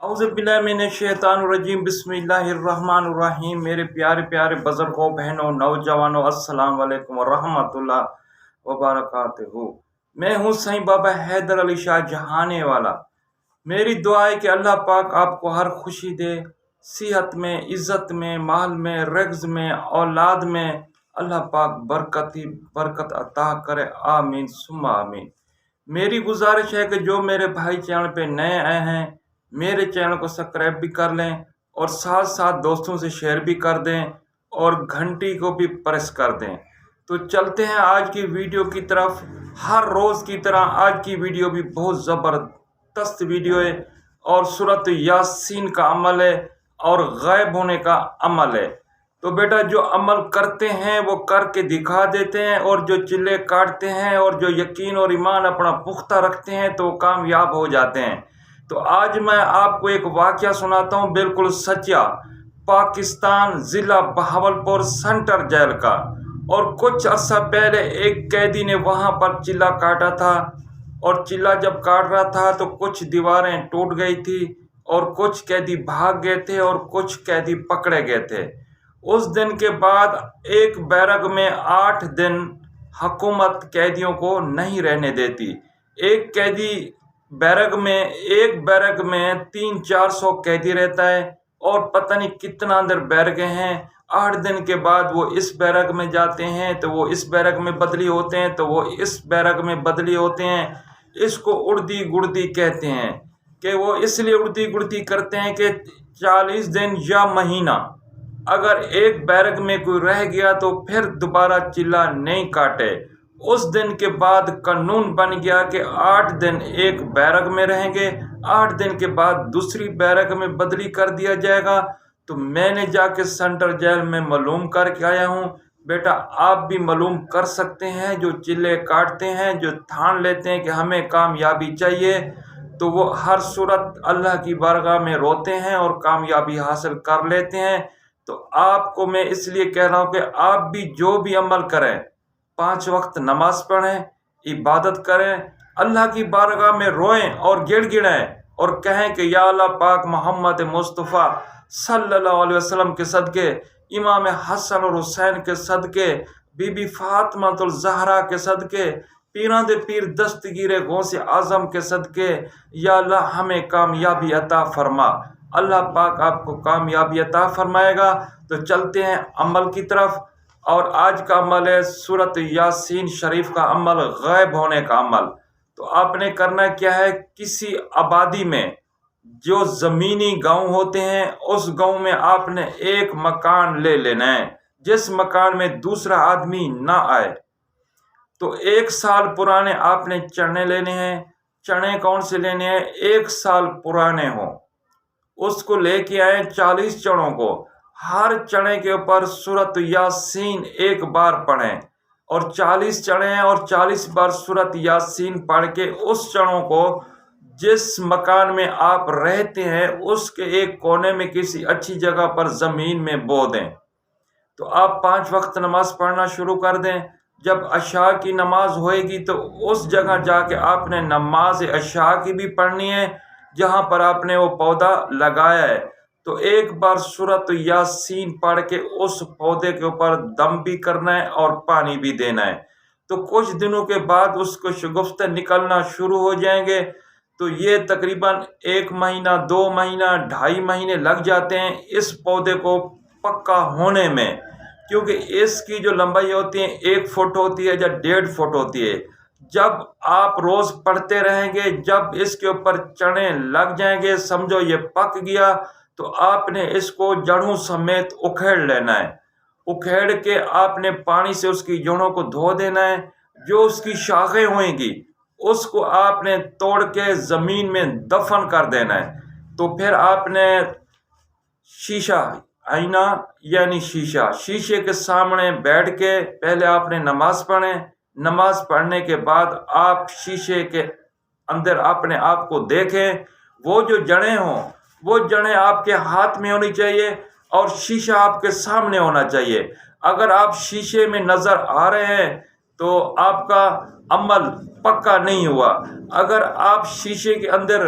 औज़ुबिल्लाहिमिनश्शैतानिर्रजीम बिस्मिल्लाहिर्रहमानिर्रहीम। मेरे प्यारे प्यारे बुजुर्गों, बहनों, नौजवानों, अस्सलाम वालेकुम वरहमतुल्लाह वबरकातुहू। मैं हूँ सईं बाबा हैदर अली शाह जहाने वाला। मेरी दुआ है कि अल्लाह पाक आपको हर खुशी दे, सेहत में, इज़्ज़त में, माल में, रिज़्क़ में, औलाद में अल्लाह पाक बरकत ही बरकत अता करे। आमीन सुम्मा आमीन। मेरी गुजारिश है कि जो मेरे भाई चैनल पे नए आए हैं, मेरे चैनल को सब्सक्राइब भी कर लें और साथ साथ दोस्तों से शेयर भी कर दें और घंटी को भी प्रेस कर दें। तो चलते हैं आज की वीडियो की तरफ। हर रोज़ की तरह आज की वीडियो भी बहुत ज़बरदस्त वीडियो है और सूरत यासीन का अमल है और गायब होने का अमल है। तो बेटा, जो अमल करते हैं वो करके दिखा देते हैं, और जो चिल्ले काटते हैं और जो यकीन और ईमान अपना पुख्ता रखते हैं तो कामयाब हो जाते हैं। तो आज मैं आपको एक वाक़या सुनाता हूँ, बिल्कुल सच्चा, पाकिस्तान ज़िला बहावलपुर सेंट्रल जेल का। और कुछ अर्सा पहले एक कैदी ने वहाँ पर चिल्ला काटा था, और चिल्ला जब काट रहा था तो कुछ दीवारें टूट गई थी और कुछ कैदी भाग गए थे और कुछ कैदी पकड़े गए थे। उस दिन के बाद एक बैरक में 8 दिन हुकूमत कैदियों को नहीं रहने देती। एक बैरक में 300-400 कैदी रहता है, और पता नहीं कितना अंदर बैरक हैं। 8 दिन के बाद वो इस बैरक में जाते हैं तो वो इस बैरक में बदली होते हैं, तो वो इस बैरक में बदली होते हैं। इसको उड़दी गुड़दी कहते हैं कि वो इसलिए उड़दी गुड़दी करते हैं कि 40 दिन या महीना अगर एक बैरक में कोई रह गया तो फिर दोबारा चिल्ला नहीं काटे। उस दिन के बाद कानून बन गया कि 8 दिन एक बैरक में रहेंगे, 8 दिन के बाद दूसरी बैरक में बदली कर दिया जाएगा। तो मैंने जाके सेंट्रल जेल में मालूम करके आया हूँ। बेटा, आप भी मालूम कर सकते हैं। जो चिल्ले काटते हैं, जो ठान लेते हैं कि हमें कामयाबी चाहिए, तो वो हर सूरत अल्लाह की बारगाह में रोते हैं और कामयाबी हासिल कर लेते हैं। तो आपको मैं इसलिए कह रहा हूँ कि आप भी जो भी अमल करें, 5 वक्त नमाज पढ़ें, इबादत करें, अल्लाह की बारगाह में रोएं और गिड़गिड़ाएं और कहें कि या अल्लाह पाक मोहम्मद मुस्तफ़ा सल्लल्लाहु अलैहि वसल्लम के सदके, इमाम हसन और हुसैन के सदके, बीबी फातिमातुल ज़हरा के सदके, पीरां दे पीर दस्तगीर गौसे आज़म के सदके, या अल्लाह हमें कामयाबी अता फरमा। अल्लाह पाक आपको कामयाबी अता फरमाएगा। तो चलते हैं अमल की तरफ। और आज का अमल है सूरत यासीन शरीफ का अमल, गायब होने का अमल। तो आपने करना क्या है, किसी आबादी में जो ज़मीनी गांव होते हैं, उस गांव में आपने एक मकान ले लेना है जिस मकान में दूसरा आदमी ना आए। तो 1 साल पुराने आपने चने लेने हैं। चने कौन से लेने हैं, 1 साल पुराने हों, उसको लेके आए। 40 चनों को, हर चने के ऊपर सूरत यासीन 1 बार पढ़ें, और 40 चने हैं और 40 बार सूरत यासीन पढ़ के उस चनों को जिस मकान में आप रहते हैं उसके एक कोने में किसी अच्छी जगह पर ज़मीन में बो दें। तो आप 5 वक्त नमाज पढ़ना शुरू कर दें। जब अशा की नमाज होएगी तो उस जगह जाके आपने नमाज अशा की भी पढ़नी है जहाँ पर आपने वो पौधा लगाया है। तो 1 बार सूरत यासीन पढ़ के उस पौधे के ऊपर दम भी करना है और पानी भी देना है। तो कुछ दिनों के बाद उसको शगुफ्ते निकलना शुरू हो जाएंगे। तो ये तकरीबन 1 महीना, 2 महीना, 2.5 महीने लग जाते हैं इस पौधे को पक्का होने में, क्योंकि इसकी जो लंबाई होती है 1 फुट होती है या 1.5 फुट होती है। जब आप रोज़ पढ़ते रहेंगे, जब इसके ऊपर चने लग जाएंगे, समझो ये पक गया, तो आपने इसको जड़ों समेत उखेड़ लेना है। उखेड़ के आपने पानी से उसकी जड़ों को धो देना है। जो उसकी शाखें होंगी उसको आपने तोड़ के ज़मीन में दफन कर देना है। तो फिर आपने शीशा, आईना यानी शीशे के सामने बैठ के पहले आपने नमाज पढ़ें। नमाज पढ़ने के बाद आप शीशे के अंदर अपने आप को देखें। वो जो जड़ें हों, वो जड़ें आपके हाथ में होनी चाहिए और शीशा आपके सामने होना चाहिए। अगर आप शीशे में नज़र आ रहे हैं तो आपका अमल पक्का नहीं हुआ। अगर आप शीशे के अंदर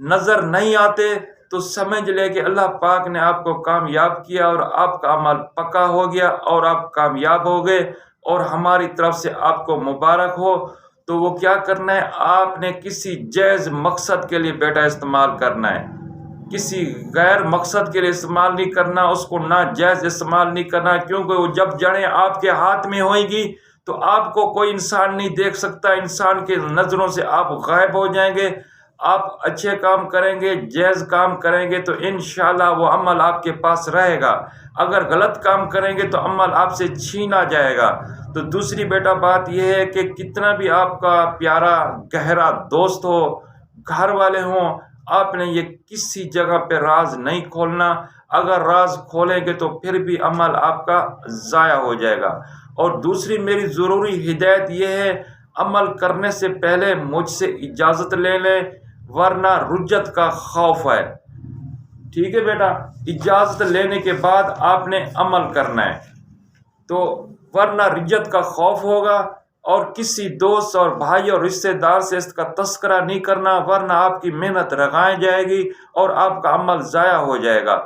नज़र नहीं आते تو سمجھ لے کہ اللہ پاک نے آپ کو کامیاب کیا اور آپ کا عمل پکا ہو گیا اور آپ کامیاب ہو گئے اور ہماری طرف سے آپ کو مبارک ہو۔ تو وہ کیا کرنا ہے، آپ نے کسی جائز مقصد کے لیے بیٹا استعمال کرنا ہے، کسی غیر مقصد کے لیے استعمال نہیں کرنا، اس کو ناجائز استعمال نہیں کرنا، کیونکہ وہ جب جڑیں آپ کے ہاتھ میں ہوئیں گی تو آپ کو کوئی انسان نہیں دیکھ سکتا، انسان کے نظروں سے آپ غائب ہو جائیں گے۔ آپ اچھے کام کریں گے، جائز کام کریں گے تو انشاءاللہ وہ عمل آپ کے پاس رہے گا، اگر غلط کام کریں گے تو عمل آپ سے چھینا جائے گا۔ تو دوسری بیٹا بات یہ ہے کہ کتنا بھی آپ کا پیارا گہرا دوست ہو، گھر والے ہوں، آپ نے یہ کسی جگہ پہ راز نہیں کھولنا، اگر راز کھولیں گے تو پھر بھی عمل آپ کا ضائع ہو جائے گا۔ اور دوسری میری ضروری ہدایت یہ ہے، عمل کرنے سے پہلے مجھ سے اجازت لے لیں، ورنہ رجت کا خوف ہے۔ ٹھیک ہے بیٹا، اجازت لینے کے بعد آپ نے عمل کرنا ہے، تو ورنہ رجت کا خوف ہوگا، اور کسی دوست اور بھائی اور رشتہ دار سے اس کا تذکرہ نہیں کرنا، ورنہ آپ کی محنت رغائے جائے گی اور آپ کا عمل ضائع ہو جائے گا۔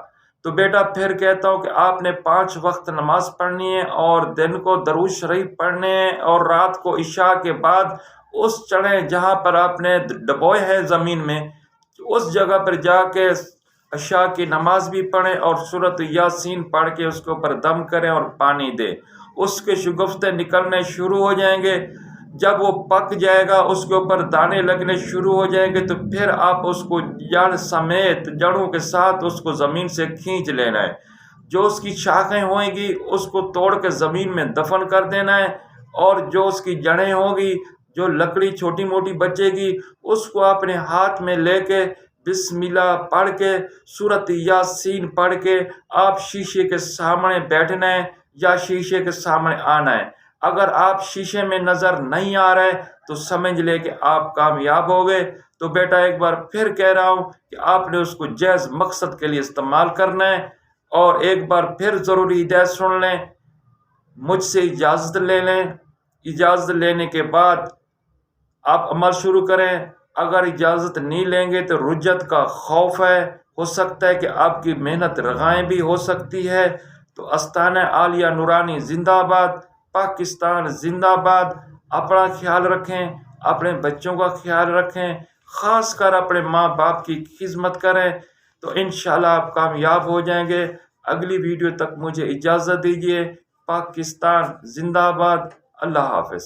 تو بیٹا پھر کہتا ہوں کہ آپ نے 5 وقت نماز پڑھنی ہے، اور دن کو درود شریف پڑھنے ہیں، اور رات کو عشاء کے بعد اس چڑھیں جہاں پر آپ نے ڈبوئے ہیں زمین میں، اس جگہ پر جا کے عشاء کی نماز بھی پڑھیں اور سورۃ یاسین پڑھ کے اس کے اوپر دم کریں اور پانی دیں، اس کے شگفتے نکلنے شروع ہو جائیں گے۔ جب وہ پک جائے گا، اس کے اوپر دانے لگنے شروع ہو جائیں گے، تو پھر آپ اس کو جڑ سمیت، جڑوں کے ساتھ اس کو زمین سے کھینچ لینا ہے۔ جو اس کی شاخیں ہوئیں گی اس کو توڑ کے زمین میں دفن کر دینا ہے، اور جو اس کی جڑیں ہوں گی، جو لکڑی چھوٹی موٹی بچے گی، اس کو اپنے ہاتھ میں لے کے بسم اللہ پڑھ کے، سورۃ یاسین پڑھ کے آپ شیشے کے سامنے بیٹھنا ہے یا شیشے کے سامنے آنا ہے۔ اگر آپ شیشے میں نظر نہیں آ رہے تو سمجھ لے کہ آپ کامیاب ہو گئے۔ تو بیٹا ایک بار پھر کہہ رہا ہوں کہ آپ نے اس کو جائز مقصد کے لیے استعمال کرنا ہے، اور ایک بار پھر ضروری ہدایت سن لیں، مجھ سے اجازت لے لیں، اجازت لینے کے بعد آپ عمل شروع کریں۔ اگر اجازت نہیں لیں گے تو رجت کا خوف ہے، ہو سکتا ہے کہ آپ کی محنت رغائیں بھی ہو سکتی ہے۔ تو آستانہ عالیہ نورانی زندہ آباد، پاکستان زندہ آباد۔ اپنا خیال رکھیں، اپنے بچوں کا خیال رکھیں، خاص کر اپنے ماں باپ کی خدمت کریں، تو انشاءاللہ آپ کامیاب ہو جائیں گے۔ اگلی ویڈیو تک مجھے اجازت دیجیے۔ پاکستان زندہ آباد۔ اللہ حافظ۔